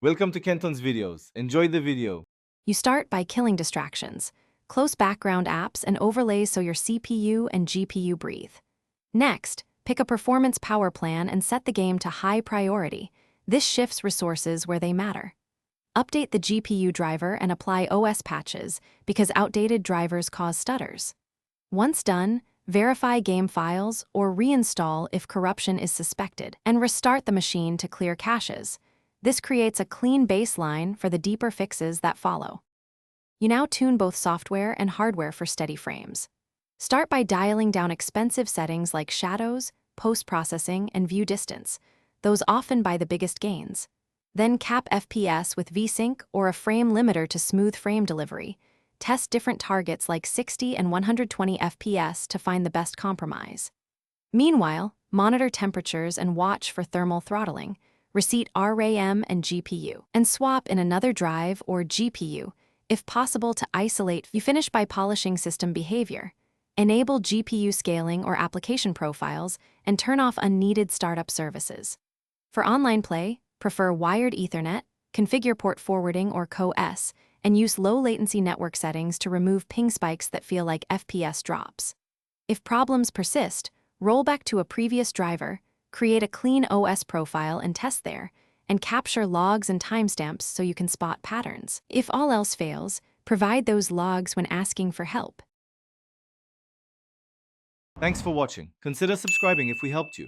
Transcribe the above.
Welcome to Kenton's videos. Enjoy the video. You start by killing distractions. Close background apps and overlays so your CPU and GPU breathe. Next, pick a performance power plan and set the game to high priority. This shifts resources where they matter. Update the GPU driver and apply OS patches because outdated drivers cause stutters. Once done, verify game files or reinstall if corruption is suspected, and restart the machine to clear caches. This creates a clean baseline for the deeper fixes that follow. You now tune both software and hardware for steady frames. Start by dialing down expensive settings like shadows, post-processing, and view distance. Those often buy the biggest gains. Then cap FPS with VSync or a frame limiter to smooth frame delivery. Test different targets like 60 and 120 FPS to find the best compromise. Meanwhile, monitor temperatures and watch for thermal throttling. Reset RAM and GPU, and swap in another drive or GPU, if possible to isolate. You finish by polishing system behavior. Enable GPU scaling or application profiles, and turn off unneeded startup services. For online play, prefer wired Ethernet, configure port forwarding or CoS, and use low-latency network settings to remove ping spikes that feel like FPS drops. If problems persist, roll back to a previous driver, create a clean OS profile and test there, and capture logs and timestamps so you can spot patterns. If all else fails, provide those logs when asking for help. Thanks for watching. Consider subscribing if we helped you.